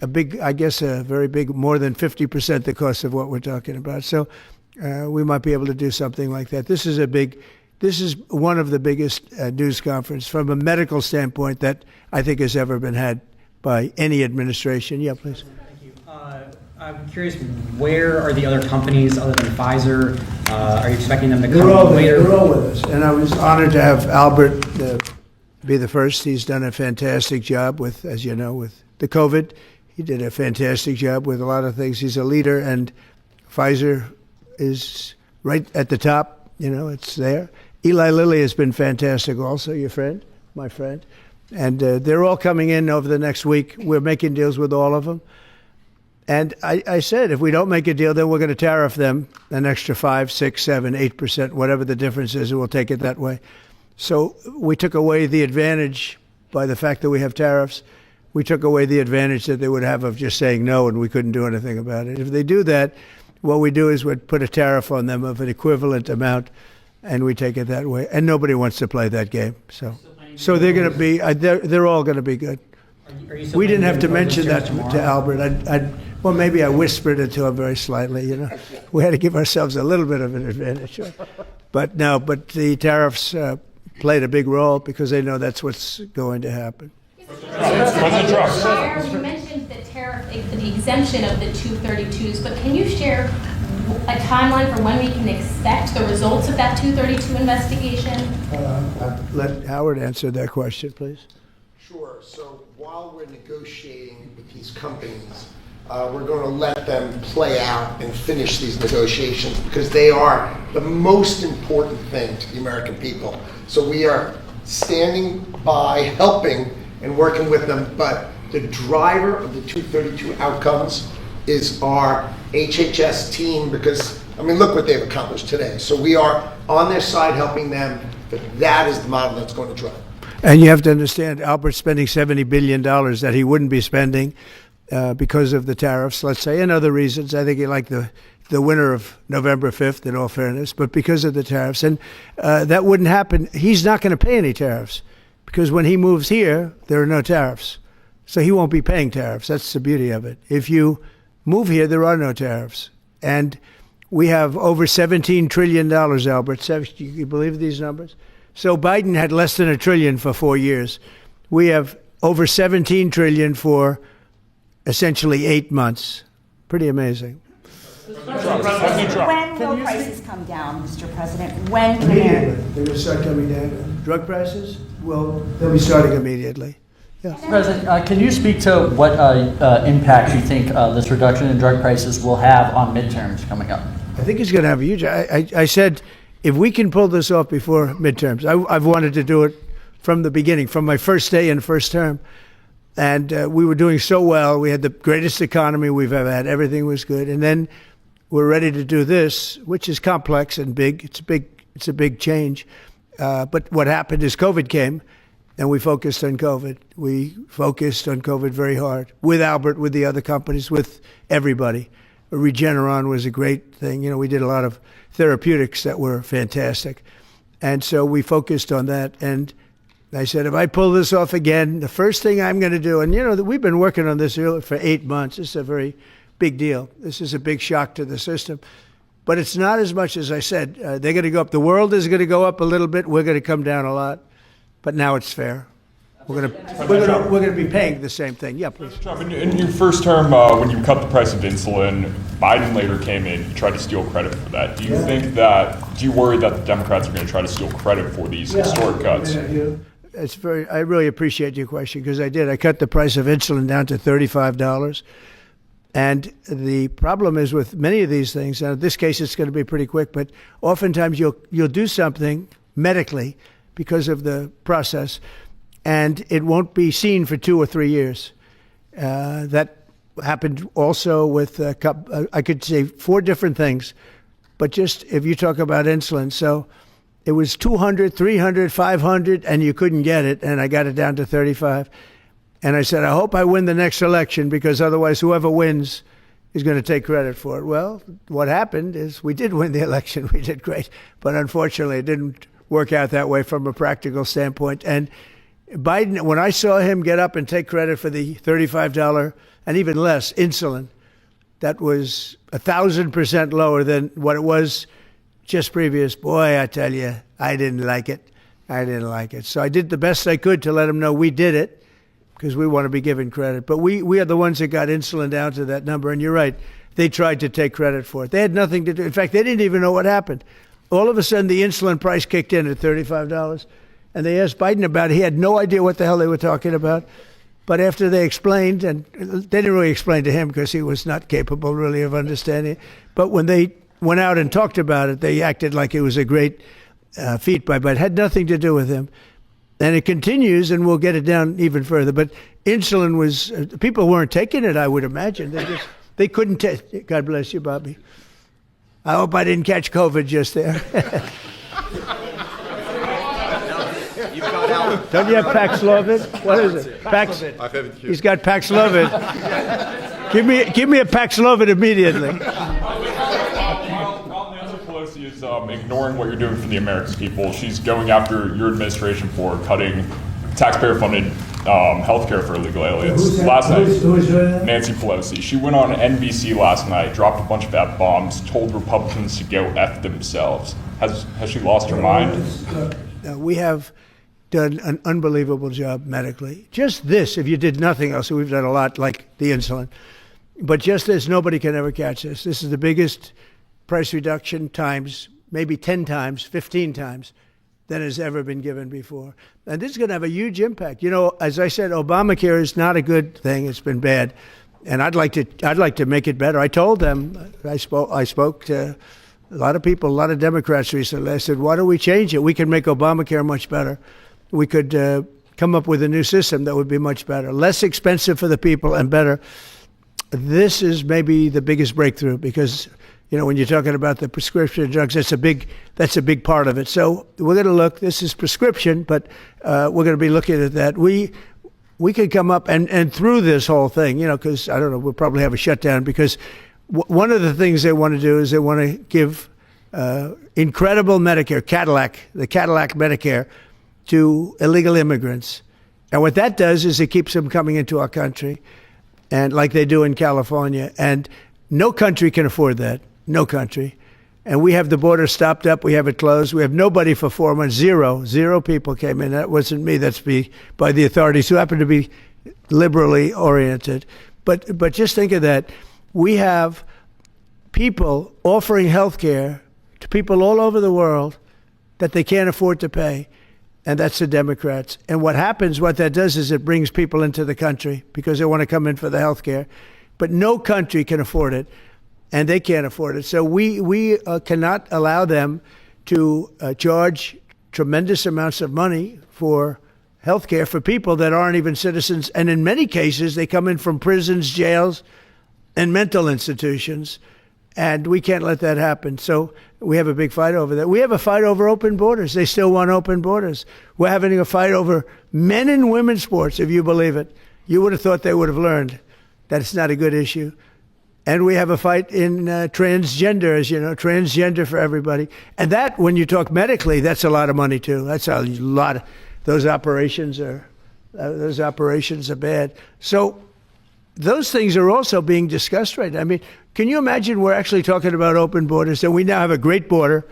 Speaker 1: a very big, more than 50% the cost of what we're talking about. So we might be able to do something like that. This is one of the biggest news conferences from a medical standpoint that I think has ever been had by any administration. Yeah, please.
Speaker 9: Thank you. I'm curious, where are the other companies other than Pfizer? Are you expecting them to come later?
Speaker 1: They're all with us. And I was honored to have Albert be the first. He's done a fantastic job with, as you know, with the COVID. He did a fantastic job with a lot of things. He's a leader, and Pfizer is right at the top. It's there. Eli Lilly has been fantastic also, my friend. And they're all coming in over the next week. We're making deals with all of them. And I said, if we don't make a deal, then we're going to tariff them an extra 5, 6, 7, 8%, whatever the difference is, and we'll take it that way. So we took away the advantage by the fact that we have tariffs. We took away the advantage that they would have of just saying no, and we couldn't do anything about it. If they do that, what we do is we'd put a tariff on them of an equivalent amount, and we take it that way. And nobody wants to play that game. So they're going to be, they're all going to be good. We didn't have to mention that to Albert. Well, maybe I whispered it to him very slightly. We had to give ourselves a little bit of an advantage. But the tariffs played a big role because they know that's what's going to happen.
Speaker 7: President Trump. You mentioned the exemption of the 232s, but can you share a timeline for when we can expect the results of that 232 investigation?
Speaker 1: Let Howard answer that question, please.
Speaker 10: Sure. So while we're negotiating with these companies, we're going to let them play out and finish these negotiations because they are the most important thing to the American people. So we are standing by, helping and working with them, but the driver of the 232 outcomes is our HHS team because, look what they've accomplished today. So we are on their side helping them, but that is the model that's going to drive.
Speaker 1: And you have to understand, Albert's spending $70 billion that he wouldn't be spending because of the tariffs, let's say, and other reasons. I think he liked the winner of November 5th, in all fairness, but because of the tariffs. And that wouldn't happen. He's not going to pay any tariffs because when he moves here, there are no tariffs. So he won't be paying tariffs. That's the beauty of it. If you move here, there are no tariffs. And we have over $17 trillion, Albert. Do you believe these numbers? So Biden had less than $1 trillion for 4 years. We have over $17 trillion for essentially 8 months. Pretty amazing.
Speaker 7: When will prices come down, Mr. President? When can
Speaker 1: Immediately. They're going to start coming down. Drug prices? Well, they'll be starting immediately. Yeah.
Speaker 11: President, can you speak to what impact you think this reduction in drug prices will have on midterms coming up?
Speaker 1: I think it's going to have a huge. I said, if we can pull this off before midterms, I've wanted to do it from the beginning, from my first day in first term. And we were doing so well. We had the greatest economy we've ever had. Everything was good. And then we're ready to do this, which is complex and big. It's a big change. But what happened is COVID came, and we focused on COVID. We focused on COVID very hard with Albert, with the other companies, with everybody. Regeneron was a great thing. We did a lot of therapeutics that were fantastic. And so we focused on that. And I said, if I pull this off again, the first thing I'm going to do, and we've been working on this for 8 months. This is a very big deal. This is a big shock to the system. But it's not as much as I said. They're going to go up. The world is going to go up a little bit. We're going to come down a lot. But now it's fair. We're going to be paying the same thing. Yeah, please.
Speaker 12: Trump, in your first term, when you cut the price of insulin, Biden later came in. He tried to steal credit for that. Do you worry that the Democrats are going to try to steal credit for these historic cuts?
Speaker 1: I really appreciate your question, because I did. I cut the price of insulin down to $35. And the problem is with many of these things, in this case it's going to be pretty quick, but oftentimes you'll do something medically because of the process, and it won't be seen for 2 or 3 years. That happened also with, I could say 4 different things, but just if you talk about insulin, so it was 200, 300, 500, and you couldn't get it, and I got it down to 35. And I said, I hope I win the next election, because otherwise whoever wins is going to take credit for it. Well, what happened is we did win the election. We did great. But unfortunately, it didn't work out that way from a practical standpoint. And Biden, when I saw him get up and take credit for the $35 and even less insulin, that was 1,000% lower than what it was just previous. Boy, I tell you, I didn't like it. I didn't like it. So I did the best I could to let him know we did it, because we want to be given credit. But we are the ones that got insulin down to that number. And you're right, they tried to take credit for it. They had nothing to do. In fact, they didn't even know what happened. All of a sudden, the insulin price kicked in at $35. And they asked Biden about it. He had no idea what the hell they were talking about. But after they explained, and they didn't really explain to him because he was not capable really of understanding it. But when they went out and talked about it, they acted like it was a great feat by Biden. It had nothing to do with him. And it continues, and we'll get it down even further. But insulin was, people weren't taking it, I would imagine. They couldn't take it. God bless you, Bobby. I hope I didn't catch COVID just there. Don't you have Paxlovid? What is it?
Speaker 5: I have it here.
Speaker 1: He's got Paxlovid. Give me a Paxlovid immediately.
Speaker 12: Pelosi is ignoring what you're doing for the American people. She's going after your administration for cutting taxpayer-funded health care for illegal aliens. Last night,
Speaker 1: Who's doing that?
Speaker 12: Nancy Pelosi. She went on NBC last night, dropped a bunch of F-bombs, told Republicans to go F themselves. Has she lost her mind?
Speaker 1: We have done an unbelievable job medically. Just this, if you did nothing else, we've done a lot like the insulin. But just this, nobody can ever catch this. This is the biggest price reduction times, maybe 10 times, 15 times than has ever been given before. And this is going to have a huge impact. As I said, Obamacare is not a good thing. It's been bad. And I'd like to make it better. I told them, I spoke to a lot of people, a lot of Democrats recently. I said, why don't we change it? We can make Obamacare much better. We could come up with a new system that would be much better, less expensive for the people and better. This is maybe the biggest breakthrough, because when you're talking about the prescription drugs, that's a big part of it. So we're going to look. This is prescription, but we're going to be looking at that. We could come up and through this whole thing, because I don't know, we'll probably have a shutdown, because one of the things they want to do is they want to give incredible Medicare, the Cadillac Medicare, to illegal immigrants. And what that does is it keeps them coming into our country, and like they do in California. And no country can afford that. No country. And we have the border stopped up. We have it closed. We have nobody for 4 months. Zero people came in. That wasn't me. That's by the authorities, who happen to be liberally oriented. But just think of that. We have people offering health care to people all over the world that they can't afford to pay. And that's the Democrats. And what that does is it brings people into the country because they want to come in for the health care. But no country can afford it, and they can't afford it. So we cannot allow them to charge tremendous amounts of money for health care for people that aren't even citizens. And in many cases, they come in from prisons, jails, and mental institutions. And we can't let that happen. So we have a big fight over that. We have a fight over open borders. They still want open borders. We're having a fight over men and women's sports, if you believe it. You would have thought they would have learned that it's not a good issue. And we have a fight in transgender, as you know, transgender for everybody. And that, when you talk medically, that's a lot of money too. That's a lot. Those operations are bad. So those things are also being discussed right now. I mean, can you imagine we're actually talking about open borders, and we now have a great border,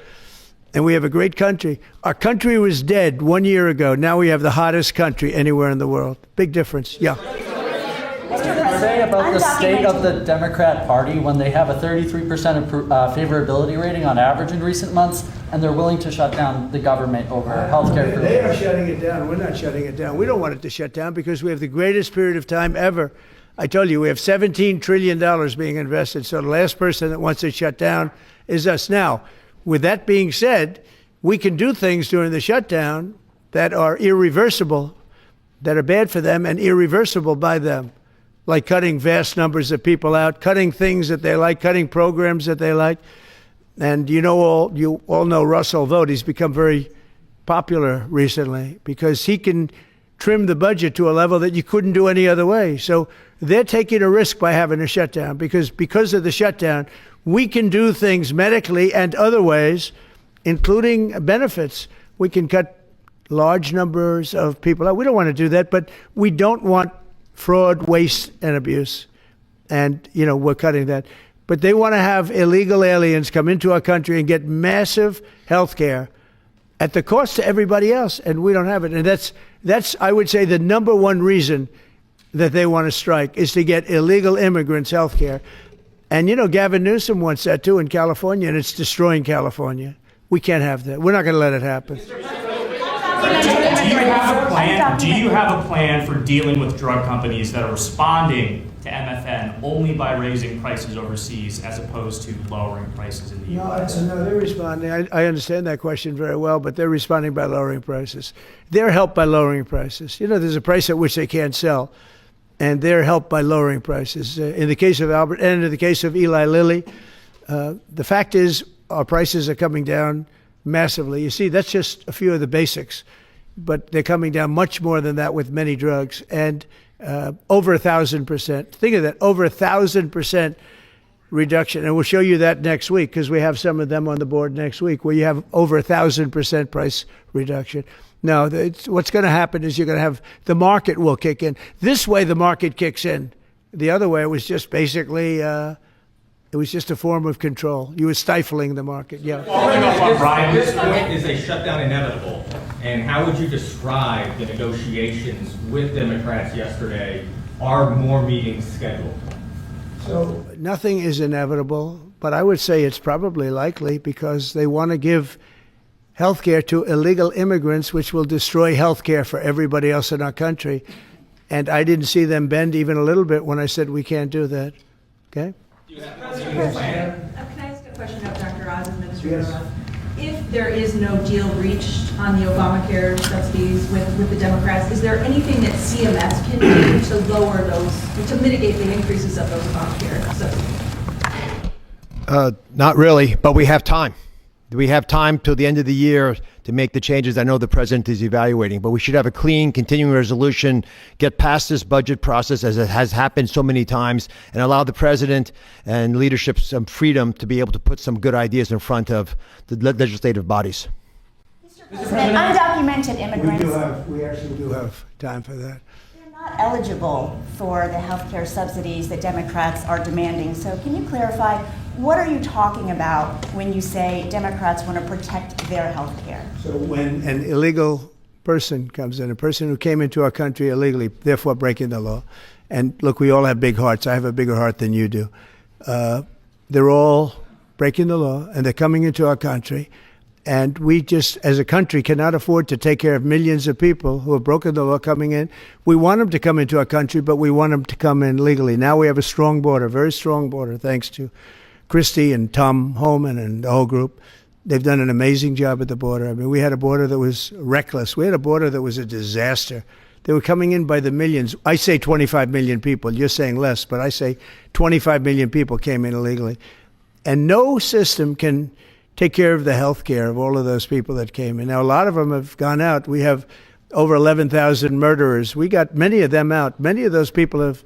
Speaker 1: and we have a great country. Our country was dead 1 year ago. Now we have the hottest country anywhere in the world. Big difference. Yeah.
Speaker 11: What did you say about the state of the Democrat Party when they have a 33% favorability rating on average in recent months, and they're willing to shut down the government over health care?
Speaker 1: They are shutting it down. We're not shutting it down. We don't want it to shut down because we have the greatest period of time ever. I told you, we have $17 trillion being invested. So the last person that wants it shut down is us. Now, with that being said, we can do things during the shutdown that are irreversible, that are bad for them and irreversible by them. Like cutting vast numbers of people out, cutting things that they like, cutting programs that they like. And you all know Russell Vought. He's become very popular recently because he can trim the budget to a level that you couldn't do any other way. So they're taking a risk by having a shutdown because of the shutdown, we can do things medically and other ways, including benefits. We can cut large numbers of people out. We don't want to do that, but we don't want fraud, waste, and abuse. And, we're cutting that. But they want to have illegal aliens come into our country and get massive health care at the cost to everybody else, and we don't have it. And that's I would say, the number one reason that they want to strike is to get illegal immigrants health care. And, Gavin Newsom wants that, too, in California, and it's destroying California. We can't have that. We're not going to let it happen.
Speaker 13: Do you have a plan for dealing with drug companies that are responding to MFN only by raising prices overseas as opposed to lowering prices in the U.S.?
Speaker 1: No, they're responding. I understand that question very well, but they're responding by lowering prices. They're helped by lowering prices. There's a price at which they can't sell, and they're helped by lowering prices. In the case of Albert and in the case of Eli Lilly, the fact is our prices are coming down massively. You see, that's just a few of the basics, but they're coming down much more than that with many drugs, and over 1,000%. Think of that, over 1,000% reduction. And we'll show you that next week because we have some of them on the board next week where you have over 1,000% price reduction. Now, what's going to happen is you're going to have the market will kick in. This way, the market kicks in. The other way, it was just basically it was just a form of control. You were stifling the market. Yeah.
Speaker 13: Following up on Brian,
Speaker 14: At this point, is a shutdown inevitable? And how would you describe the negotiations with Democrats yesterday? Are more meetings scheduled?
Speaker 1: So nothing is inevitable, but I would say it's probably likely because they want to give health care to illegal immigrants, which will destroy health care for everybody else in our country. And I didn't see them bend even a little bit when I said we can't do that. Okay?
Speaker 15: Can I ask a question of Dr. Oz, Administrator Oz? If there is no deal reached on the Obamacare subsidies with the Democrats, is there anything that CMS can do to lower those, to mitigate the increases of those Obamacare subsidies?
Speaker 3: Not really, but we have time. We have time till the end of the year to make the changes I know the president is evaluating, but we should have a clean continuing resolution, get past this budget process as it has happened so many times, and allow the president and leadership some freedom to be able to put some good ideas in front of the legislative bodies.
Speaker 16: Mr. President, undocumented immigrants.
Speaker 1: We actually do have time for that.
Speaker 16: Not eligible for the health care subsidies that Democrats are demanding. So can you clarify, what are you talking about when you say Democrats want to protect their health care?
Speaker 1: So when an illegal person comes in, a person who came into our country illegally, therefore breaking the law, and look, we all have big hearts. I have a bigger heart than you do. They're all breaking the law, and they're coming into our country. And we just, as a country, cannot afford to take care of millions of people who have broken the law coming in. We want them to come into our country, but we want them to come in legally. Now we have a strong border, very strong border, thanks to Christie and Tom Homan and the whole group. They've done an amazing job at the border. I mean, we had a border that was reckless. We had a border that was a disaster. They were coming in by the millions. I say 25 million people. You're saying less, but I say 25 million people came in illegally. And no system can take care of the health care of all of those people that came in. Now, a lot of them have gone out. We have over 11,000 murderers. We got many of them out. Many of those people have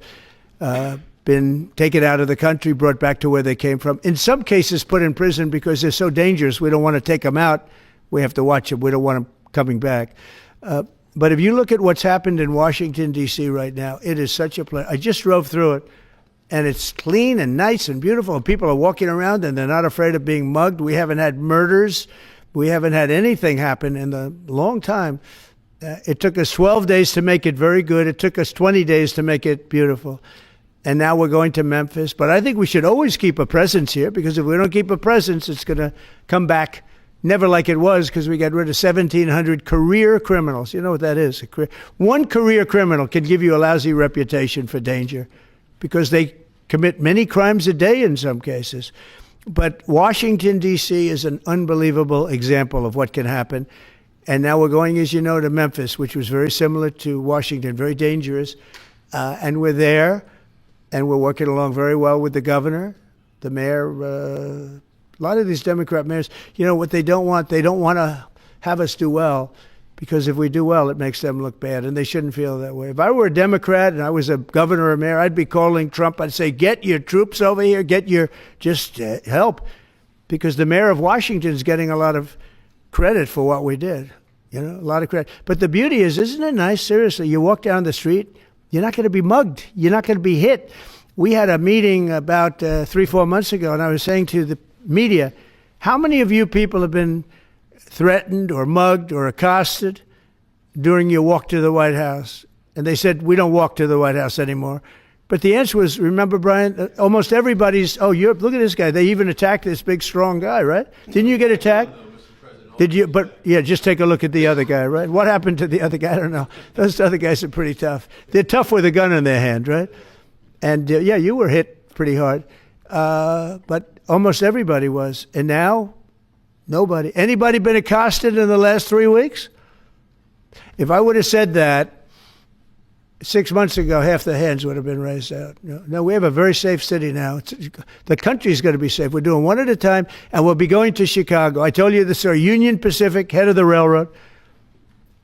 Speaker 1: been taken out of the country, brought back to where they came from. In some cases, put in prison because they're so dangerous. We don't want to take them out. We have to watch them. We don't want them coming back. But if you look at what's happened in Washington, D.C. right now, it is such a place. I just drove through it, and it's clean and nice and beautiful, and people are walking around, and they're not afraid of being mugged. We haven't had murders. We haven't had anything happen in a long time. It took us 12 days to make it very good. It took us 20 days to make it beautiful. And now we're going to Memphis. But I think we should always keep a presence here, because if we don't keep a presence, it's going to come back never like it was, because we got rid of 1,700 career criminals. You know what that is? One career criminal can give you a lousy reputation for danger, because they commit many crimes a day in some cases. But Washington, D.C. is an unbelievable example of what can happen. And now we're going, as you know, to Memphis, which was very similar to Washington, very dangerous. And we're there, and we're working along very well with the governor, the mayor. A lot of these Democrat mayors, you know what they don't want to have us do well, because if we do well, it makes them look bad, and they shouldn't feel that way. If I were a Democrat and I was a governor or mayor, I'd be calling Trump. I'd say, get your troops over here, just help, because the mayor of Washington is getting a lot of credit for what we did, a lot of credit. But the beauty is, isn't it nice? Seriously, you walk down the street, you're not going to be mugged. You're not going to be hit. We had a meeting about 3-4 months ago, and I was saying to the media, how many of you people have been threatened or mugged or accosted during your walk to the White House? And they said, we don't walk to the White House anymore. But the answer was, remember, Brian, almost everybody's, look at this guy. They even attacked this big, strong guy, right? Didn't you get attacked? Did you? But yeah, just take a look at the other guy, right? What happened to the other guy? I don't know. Those other guys are pretty tough. They're tough with a gun in their hand, right? And yeah, you were hit pretty hard. But almost everybody was. And now, nobody. Anybody been accosted in the last 3 weeks? If I would have said that 6 months ago, half the hands would have been raised out. No, we have a very safe city now. The country's going to be safe. We're doing one at a time, and we'll be going to Chicago. I told you this, sir. Union Pacific, head of the railroad.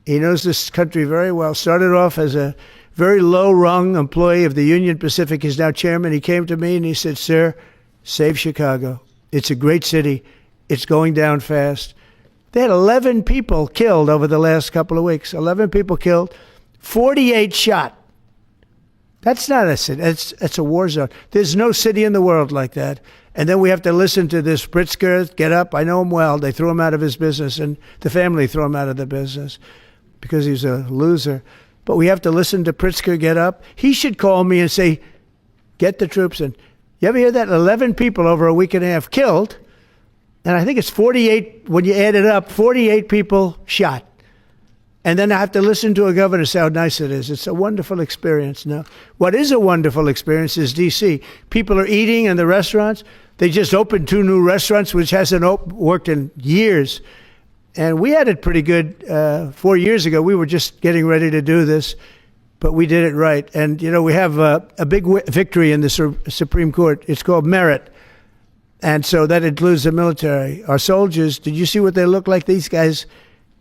Speaker 1: He knows this country very well. Started off as a very low-rung employee of the Union Pacific. He's now chairman. He came to me and he said, sir, save Chicago. It's a great city. It's going down fast. They had 11 people killed over the last couple of weeks. 11 people killed. 48 shot. That's not a city. It's a war zone. There's no city in the world like that. And then we have to listen to this Pritzker get up. I know him well. They threw him out of his business, and the family threw him out of the business because he's a loser. But we have to listen to Pritzker get up. He should call me and say, get the troops in. You ever hear that? 11 people over a week and a half killed. And I think it's 48, when you add it up, 48 people shot. And then I have to listen to a governor say how nice it is. It's a wonderful experience. Now, what is a wonderful experience is D.C. People are eating in the restaurants. They just opened 2 new restaurants, which hasn't worked in years. And we had it pretty good 4 years ago. We were just getting ready to do this, but we did it right. And, we have a big victory in the Supreme Court. It's called merit. And so that includes the military. Our soldiers, did you see what they look like? These guys,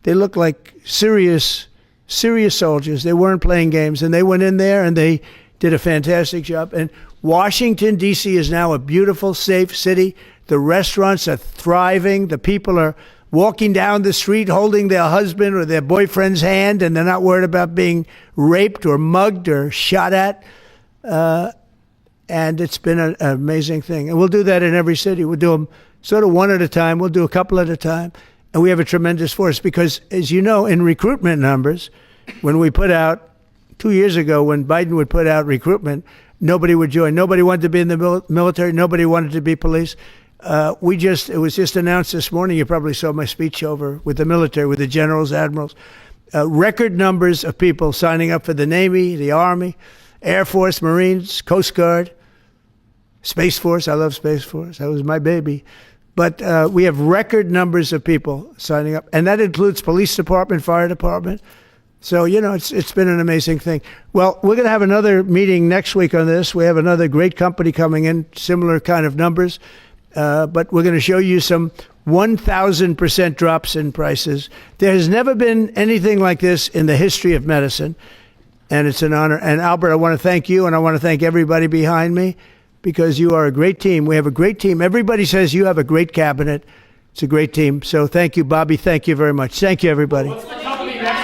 Speaker 1: they look like serious soldiers. They weren't playing games. And they went in there and they did a fantastic job. And Washington, D.C. is now a beautiful, safe city. The restaurants are thriving. The people are walking down the street holding their husband or their boyfriend's hand, and they're not worried about being raped or mugged or shot at. And it's been an amazing thing. And we'll do that in every city. We'll do them sort of one at a time. We'll do a couple at a time. And we have a tremendous force because, as you know, in recruitment numbers, when we put out, 2 years ago, when Biden would put out recruitment, nobody would join. Nobody wanted to be in the military. Nobody wanted to be police. It was just announced this morning. You probably saw my speech over with the military, with the generals, admirals. Record numbers of people signing up for the Navy, the Army, Air Force, Marines, Coast Guard, Space Force. I love Space Force. That was my baby. But we have record numbers of people signing up, and that includes police department, fire department. So, it's been an amazing thing. Well, we're going to have another meeting next week on this. We have another great company coming in, similar kind of numbers. But we're going to show you some 1,000% drops in prices. There has never been anything like this in the history of medicine. and it's an honor. And Albert, I want to thank you, and I want to thank everybody behind me, because you are a great team. We have a great team. Everybody says you have a great cabinet. It's a great team. So thank you, Bobby. Thank you very much. Thank you, everybody.
Speaker 13: What's the company next?